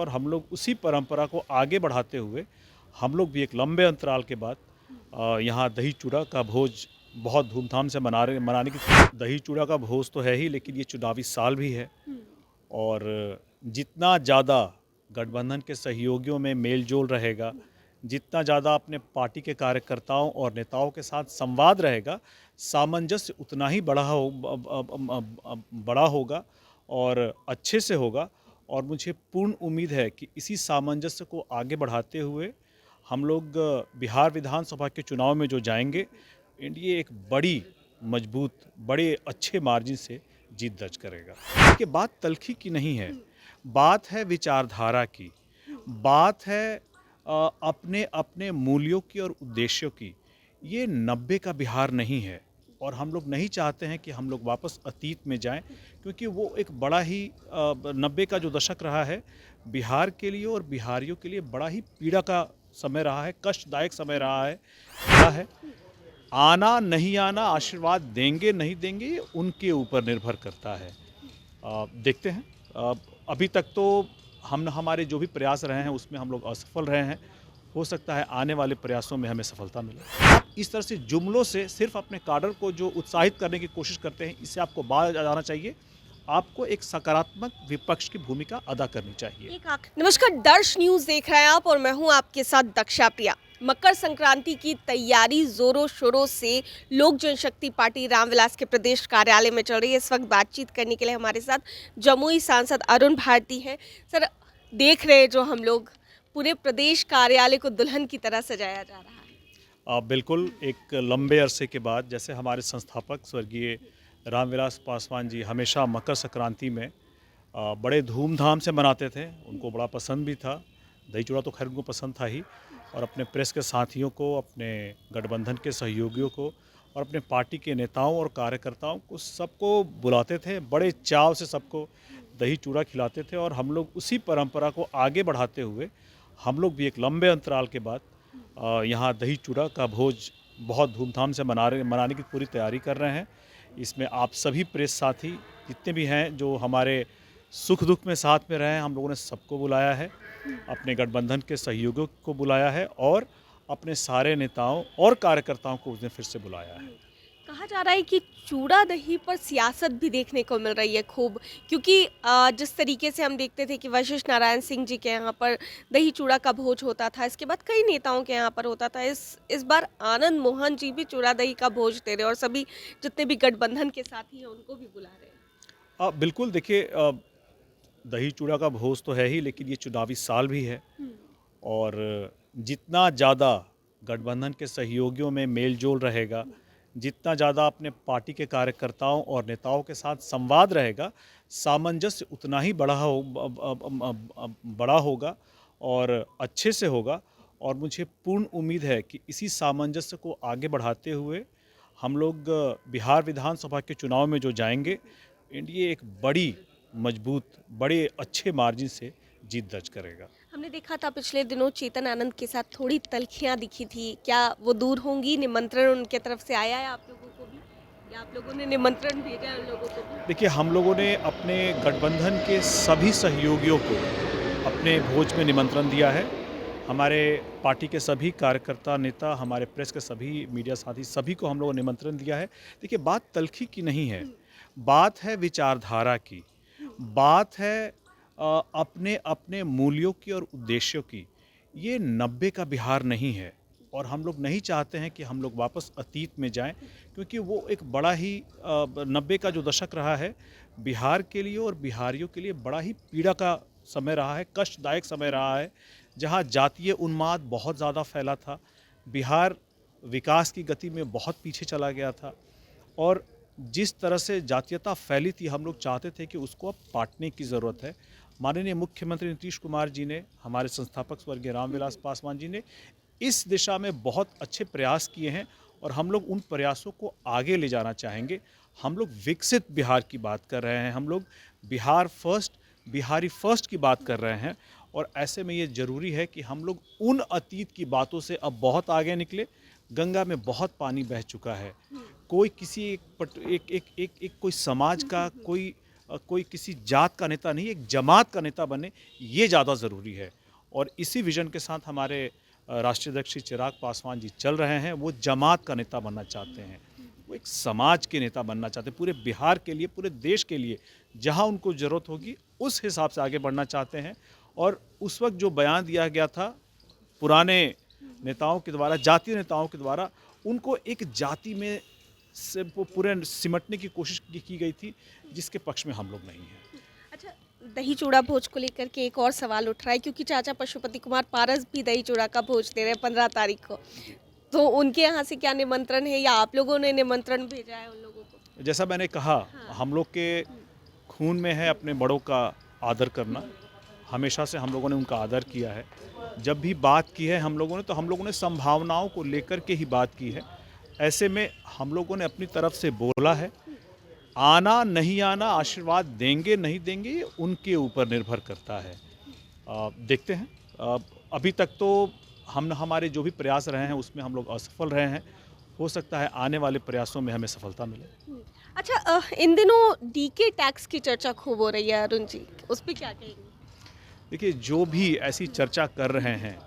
और हम लोग उसी परंपरा को आगे बढ़ाते हुए हम लोग भी एक लंबे अंतराल के बाद यहाँ दही चूड़ा का भोज बहुत धूमधाम से मनाने की। दही चूड़ा का भोज तो है ही, लेकिन ये चुनावी साल भी है और जितना ज़्यादा गठबंधन के सहयोगियों में मेल जोल रहेगा, जितना ज़्यादा अपने पार्टी के कार्यकर्ताओं और नेताओं के साथ संवाद रहेगा, सामंजस्य उतना ही बड़ा होगा और अच्छे से होगा। और मुझे पूर्ण उम्मीद है कि इसी सामंजस्य को आगे बढ़ाते हुए हम लोग बिहार विधानसभा के चुनाव में जो जाएंगे, एनडीए एक बड़ी मजबूत बड़े अच्छे मार्जिन से जीत दर्ज करेगा। देखिए, बात तल्खी की नहीं है, बात है विचारधारा की, बात है अपने अपने मूल्यों की और उद्देश्यों की। ये 90 का बिहार नहीं है और हम लोग नहीं चाहते हैं कि हम लोग वापस अतीत में जाएं, क्योंकि वो एक बड़ा ही 90 का जो दशक रहा है बिहार के लिए और बिहारियों के लिए बड़ा ही पीड़ा का समय रहा है, कष्टदायक समय रहा है। आना नहीं आना, आशीर्वाद देंगे नहीं देंगे, ये उनके ऊपर निर्भर करता है। देखते हैं। अभी तक तो हमारे जो भी प्रयास रहे हैं उसमें हम लोग असफल रहे हैं। हो सकता है आने वाले प्रयासों में हमें सफलता मिले। आप इस तरह से जुमलों से सिर्फ अपने काडर को जो उत्साहित करने की कोशिश करते हैं, इससे आपको बाहर आ जाना चाहिए। आपको एक सकारात्मक विपक्ष की भूमिका अदा करनी चाहिए। नमस्कार, दर्श न्यूज देख रहे हैं आप और मैं हूं आपके साथ दक्षा प्रिया। मकर संक्रांति की तैयारी जोरों शोरों से लोक जनशक्ति पार्टी रामविलास के प्रदेश कार्यालय में चल रही है। इस वक्त बातचीत करने के लिए हमारे साथ जमुई सांसद अरुण भारती हैं। सर, देख रहे हैं जो हम लोग पूरे प्रदेश कार्यालय को दुल्हन की तरह सजाया जा रहा है। बिल्कुल, एक लंबे अरसे के बाद, जैसे हमारे संस्थापक स्वर्गीय रामविलास पासवान जी हमेशा मकर संक्रांति में बड़े धूमधाम से मनाते थे। उनको बड़ा पसंद भी था, दही चूड़ा तो खैर उनको पसंद था ही। और अपने प्रेस के साथियों को, अपने गठबंधन के सहयोगियों को और अपने पार्टी के नेताओं और कार्यकर्ताओं को सबको बुलाते थे, बड़े चाव से सबको दही चूड़ा खिलाते थे। और हम लोग उसी परंपरा को आगे बढ़ाते हुए हम लोग भी एक लंबे अंतराल के बाद यहाँ दही चूड़ा का भोज बहुत धूमधाम से मनाने की पूरी तैयारी कर रहे हैं। इसमें आप सभी प्रेस साथी जितने भी हैं जो हमारे सुख दुख में साथ में रहे हैं, हम लोगों ने सबको बुलाया है, अपने गठबंधन के सहयोगियों को बुलाया है और अपने सारे नेताओं और कार्यकर्ताओं को उसने फिर से बुलाया है। कहा जा रहा है कि चूड़ा दही पर सियासत भी देखने को मिल रही है खूब, क्योंकि जिस तरीके से हम देखते थे कि वशिष्ठ नारायण सिंह जी के यहाँ पर दही चूड़ा का भोज होता था, इसके बाद कई नेताओं के यहाँ पर होता था। इस बार आनंद मोहन जी भी चूड़ा दही का भोज दे रहे हैं और सभी जितने भी गठबंधन के साथी हैं उनको भी बुला रहे हैं। बिल्कुल, देखिए, दही चूड़ा का भोज तो है ही, लेकिन ये चुनावी साल भी है और जितना ज़्यादा गठबंधन के सहयोगियों में मेल जोल रहेगा, जितना ज़्यादा अपने पार्टी के कार्यकर्ताओं और नेताओं के साथ संवाद रहेगा, सामंजस्य उतना ही बड़ा होगा और अच्छे से होगा। और मुझे पूर्ण उम्मीद है कि इसी सामंजस्य को आगे बढ़ाते हुए हम लोग बिहार विधानसभा के चुनाव में जो जाएंगे, एनडीए एक बड़ी मजबूत बड़े अच्छे मार्जिन से जीत दर्ज करेगा। हमने देखा था पिछले दिनों चेतन आनंद के साथ थोड़ी तल्खियां दिखी थी, क्या वो दूर होंगी? निमंत्रण उनके तरफ से आया है आप लोगों को भी, या आप लोगों ने निमंत्रण भेजा है उन लोगों को भी? देखिए, हम लोगों ने अपने गठबंधन के सभी सहयोगियों को अपने भोज में निमंत्रण दिया है। हमारे पार्टी के सभी कार्यकर्ता, नेता, हमारे प्रेस के सभी मीडिया साथी, सभी को हम लोगों ने निमंत्रण दिया है। देखिए, बात तल्खी की नहीं है, बात है विचारधारा की, बात है अपने अपने मूल्यों की और उद्देश्यों की। ये 90 का बिहार नहीं है और हम लोग नहीं चाहते हैं कि हम लोग वापस अतीत में जाएं, क्योंकि वो एक बड़ा ही 90 का जो दशक रहा है बिहार के लिए और बिहारियों के लिए बड़ा ही पीड़ा का समय रहा है, कष्टदायक समय रहा है, जहां जातीय उन्माद बहुत ज़्यादा फैला था। बिहार विकास की गति में बहुत पीछे चला गया था और जिस तरह से जातीयता फैली थी, हम लोग चाहते थे कि उसको अब पाटने की ज़रूरत है। माननीय मुख्यमंत्री नीतीश कुमार जी ने, हमारे संस्थापक स्वर्गीय रामविलास पासवान जी ने इस दिशा में बहुत अच्छे प्रयास किए हैं और हम लोग उन प्रयासों को आगे ले जाना चाहेंगे। हम लोग विकसित बिहार की बात कर रहे हैं, हम लोग बिहार फर्स्ट, बिहारी फर्स्ट की बात कर रहे हैं और ऐसे में ये ज़रूरी है कि हम लोग उन अतीत की बातों से अब बहुत आगे निकले। गंगा में बहुत पानी बह चुका है। कोई किसी एक कोई समाज का कोई कोई किसी जात का नेता नहीं, एक जमात का नेता बने, ये ज़्यादा ज़रूरी है। और इसी विज़न के साथ हमारे राष्ट्रीय अध्यक्ष श्री चिराग पासवान जी चल रहे हैं। वो जमात का नेता बनना चाहते हैं, वो एक समाज के नेता बनना चाहते हैं, पूरे बिहार के लिए, पूरे देश के लिए, जहाँ उनको ज़रूरत होगी उस हिसाब से आगे बढ़ना चाहते हैं। और उस वक्त जो बयान दिया गया था पुराने नेताओं के द्वारा, जातीय नेताओं के द्वारा, उनको एक जाति में से पूरे सिमटने की कोशिश की गई थी, जिसके पक्ष में हम लोग नहीं हैं। अच्छा, दही चूड़ा भोज को लेकर के एक और सवाल उठ रहा है, क्योंकि चाचा पशुपति कुमार पारस भी दही चूड़ा का भोज दे रहे हैं 15 तारीख को, तो उनके यहाँ से क्या निमंत्रण है या आप लोगों ने निमंत्रण भेजा है उन लोगों को? जैसा मैंने कहा, हम लोग के खून में है अपने बड़ों का आदर करना। हमेशा से हम लोगों ने उनका आदर किया है। जब भी बात की है हम लोगों ने, तो हम लोगों ने संभावनाओं को लेकर के ही बात की है। ऐसे में हम लोगों ने अपनी तरफ से बोला है, आना नहीं आना, आशीर्वाद देंगे नहीं देंगे, ये उनके ऊपर निर्भर करता है। देखते हैं। अभी तक तो हमारे जो भी प्रयास रहे हैं उसमें हम लोग असफल रहे हैं। हो सकता है आने वाले प्रयासों में हमें सफलता मिले। अच्छा, इन दिनों डीके टैक्स की चर्चा खूब हो रही है अरुण जी, उस पर क्या कहेंगे? देखिए, जो भी ऐसी चर्चा कर रहे हैं,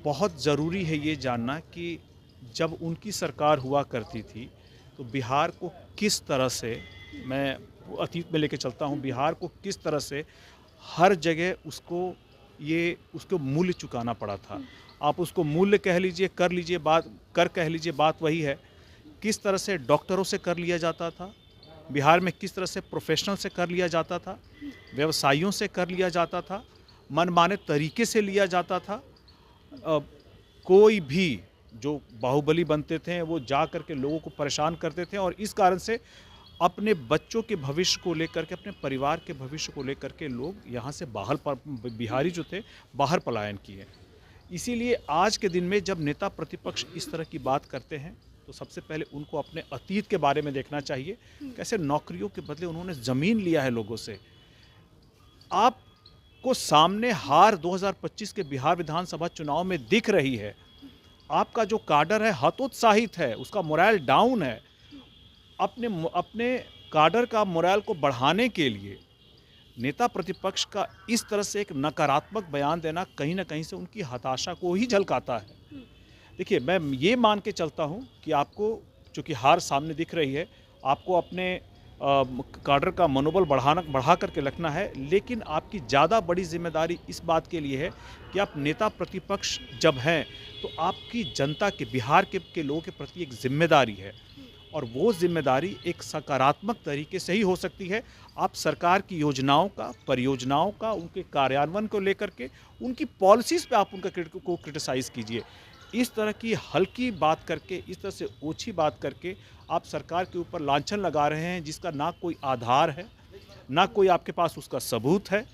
बहुत ज़रूरी है ये जानना कि जब उनकी सरकार हुआ करती थी तो बिहार को किस तरह से, मैं अतीत में लेके चलता हूँ, बिहार को किस तरह से हर जगह उसको मूल्य चुकाना पड़ा था। आप उसको मूल्य कह लीजिए, कर लीजिए, कह लीजिए, बात वही है। किस तरह से डॉक्टरों से कर लिया जाता था बिहार में, किस तरह से प्रोफेशनल से कर लिया जाता था, व्यवसायियों से कर लिया जाता था, मनमाने तरीके से लिया जाता था। कोई भी जो बाहुबली बनते थे वो जा कर के लोगों को परेशान करते थे, और इस कारण से अपने बच्चों के भविष्य को लेकर के, अपने परिवार के भविष्य को लेकर के लोग यहाँ से बिहारी जो थे बाहर पलायन किए। इसीलिए आज के दिन में जब नेता प्रतिपक्ष इस तरह की बात करते हैं तो सबसे पहले उनको अपने अतीत के बारे में देखना चाहिए। कैसे नौकरियों के बदले उन्होंने ज़मीन लिया है लोगों से। आपको सामने हार 2025 के बिहार विधानसभा चुनाव में दिख रही है। आपका जो काडर है हतोत्साहित है, उसका मोरल डाउन है। अपने काडर का मोरल को बढ़ाने के लिए नेता प्रतिपक्ष का इस तरह से एक नकारात्मक बयान देना कहीं ना कहीं से उनकी हताशा को ही झलकाता है। देखिए, मैं ये मान के चलता हूँ कि आपको, चूँकि हार सामने दिख रही है, आपको अपने काडर का मनोबल बढ़ा करके रखना है, लेकिन आपकी ज़्यादा बड़ी जिम्मेदारी इस बात के लिए है कि आप नेता प्रतिपक्ष जब हैं तो आपकी जनता के, बिहार के लोगों के प्रति एक जिम्मेदारी है, और वो जिम्मेदारी एक सकारात्मक तरीके से ही हो सकती है। आप सरकार की योजनाओं का, परियोजनाओं का, उनके कार्यान्वयन को लेकर के, उनकी पॉलिसीज़ पे आप उनका क्रिटिसाइज़ कीजिए। इस तरह की हल्की बात करके, इस तरह से ओछी बात करके आप सरकार के ऊपर लांछन लगा रहे हैं, जिसका ना कोई आधार है, ना कोई आपके पास उसका सबूत है,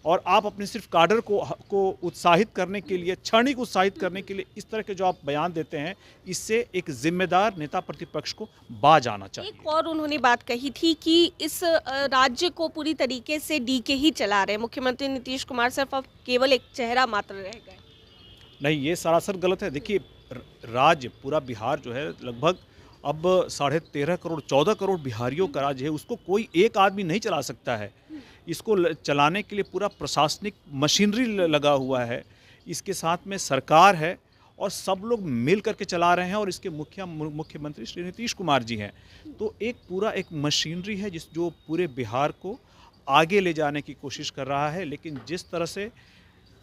और आप अपने सिर्फ काडर को उत्साहित करने के लिए, क्षणिक उत्साहित करने के लिए इस तरह के जो आप बयान देते हैं, इससे एक जिम्मेदार नेता प्रतिपक्ष को बाज आना चाहिए। एक और उन्होंने बात कही थी कि इस राज्य को पूरी तरीके से डीके ही चला रहे हैं, मुख्यमंत्री नीतीश कुमार सिर्फ अब केवल एक चेहरा मात्र रह गए। नहीं, ये सरासर गलत है। देखिए, राज्य पूरा बिहार जो है लगभग अब 13.5 करोड़ 14 करोड़ बिहारियों का राज्य है। उसको कोई एक आदमी नहीं चला सकता है। इसको चलाने के लिए पूरा प्रशासनिक मशीनरी लगा हुआ है। इसके साथ में सरकार है और सब लोग मिल करके चला रहे हैं, और इसके मुख्यमंत्री श्री नीतीश कुमार जी हैं। तो एक पूरा एक मशीनरी है जो पूरे बिहार को आगे ले जाने की कोशिश कर रहा है। लेकिन जिस तरह से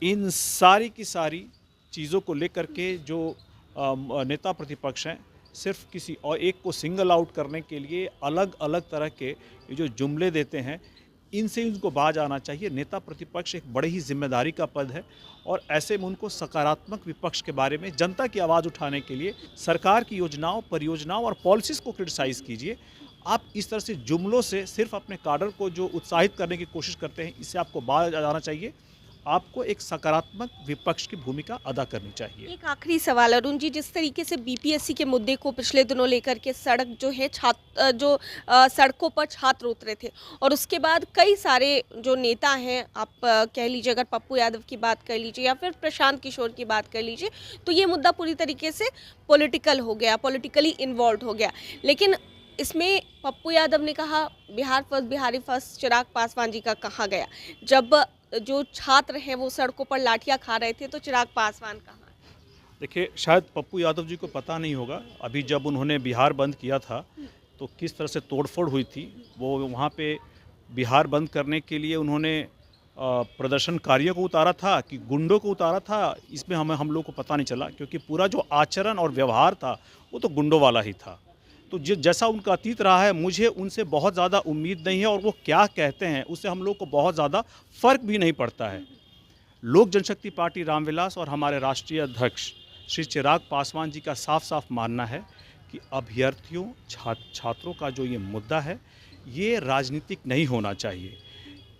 इन सारी की सारी चीज़ों को लेकर के जो नेता प्रतिपक्ष हैं, सिर्फ किसी और एक को सिंगल आउट करने के लिए अलग अलग तरह के ये जो जुमले देते हैं, इनसे उनको बाज आना चाहिए। नेता प्रतिपक्ष एक बड़ी ही जिम्मेदारी का पद है, और ऐसे में उनको सकारात्मक विपक्ष के बारे में, जनता की आवाज़ उठाने के लिए सरकार की योजनाओं, परियोजनाओं और पॉलिसीज़ को क्रिटिसाइज़ कीजिए। आप इस तरह से जुमलों से सिर्फ अपने काडर को जो उत्साहित करने की कोशिश करते हैं, इससे आपको बाज आ जाना चाहिए। आपको एक सकारात्मक विपक्ष की भूमिका अदा करनी चाहिए। एक आखिरी सवाल अरुण जी, जिस तरीके से बीपीएससी के मुद्दे को पिछले दिनों लेकर के सड़क जो है सड़कों पर छात्र उतरे थे, और उसके बाद कई सारे जो नेता हैं, आप कह लीजिए, अगर पप्पू यादव की बात कर लीजिए या फिर प्रशांत किशोर की बात कर लीजिए, तो ये मुद्दा पूरी तरीके से पॉलिटिकल हो गया, पॉलिटिकली इन्वॉल्व हो गया। लेकिन इसमें पप्पू यादव ने कहा बिहार फर्स्ट बिहारी फर्स्ट चिराग पासवान जी का कहा गया। जब जो छात्र हैं वो सड़कों पर लाठियां खा रहे थे तो चिराग पासवान कहाँ? देखिए, शायद पप्पू यादव जी को पता नहीं होगा, अभी जब उन्होंने बिहार बंद किया था तो किस तरह से तोड़फोड़ हुई थी। वो वहाँ पे बिहार बंद करने के लिए उन्होंने प्रदर्शनकारियों को उतारा था कि गुंडों को उतारा था, इसमें हम लोग को पता नहीं चला, क्योंकि पूरा जो आचरण और व्यवहार था वो तो गुंडों वाला ही था। तो जैसा उनका अतीत रहा है, मुझे उनसे बहुत ज़्यादा उम्मीद नहीं है, और वो क्या कहते हैं उससे हम लोग को बहुत ज़्यादा फ़र्क भी नहीं पड़ता है। लोक जनशक्ति पार्टी रामविलास और हमारे राष्ट्रीय अध्यक्ष श्री चिराग पासवान जी का साफ साफ मानना है कि अभ्यर्थियों छात्रों का जो ये मुद्दा है ये राजनीतिक नहीं होना चाहिए।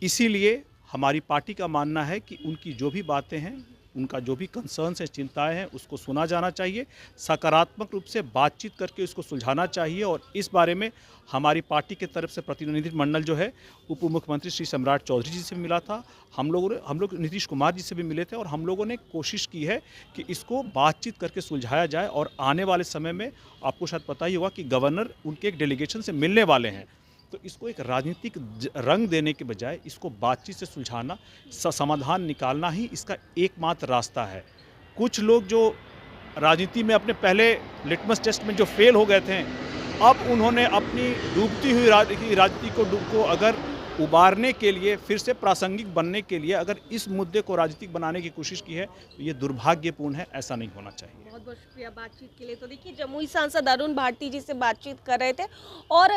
इसीलिए हमारी पार्टी का मानना है कि उनकी जो भी बातें हैं, उनका जो भी कंसर्न्स है, चिंताएं हैं, उसको सुना जाना चाहिए, सकारात्मक रूप से बातचीत करके उसको सुलझाना चाहिए। और इस बारे में हमारी पार्टी की तरफ से प्रतिनिधिमंडल जो है उप मुख्यमंत्री श्री सम्राट चौधरी जी से मिला था, हम लोग नीतीश कुमार जी से भी मिले थे, और हम लोगों ने कोशिश की है कि इसको बातचीत करके सुलझाया जाए। और आने वाले समय में आपको शायद पता ही होगा कि गवर्नर उनके एक डेलीगेशन से मिलने वाले हैं, तो इसको एक राजनीतिक रंग देने के बजाय इसको बातचीत से सुलझाना, समाधान निकालना ही इसका एकमात्र रास्ता है। कुछ लोग जो राजनीति में अपने पहले लिटमस टेस्ट में जो फेल हो गए थे, अब उन्होंने अपनी डूबती हुई राजनीति को अगर उबारने के लिए, फिर से प्रासंगिक बनने के लिए अगर इस मुद्दे को राजनीतिक बनाने की कोशिश की है तो ये दुर्भाग्यपूर्ण है, ऐसा नहीं होना चाहिए। बहुत बहुत शुक्रिया बातचीत के लिए। तो देखिए, जमुई सांसद अरुण भारती जी से बातचीत कर रहे थे और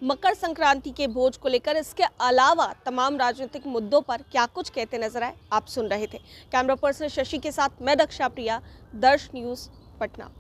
मकर संक्रांति के भोज को लेकर इसके अलावा तमाम राजनीतिक मुद्दों पर क्या कुछ कहते नजर आए, आप सुन रहे थे। कैमरा पर्सन शशि के साथ मैं दक्षा प्रिया, दर्श न्यूज़, पटना।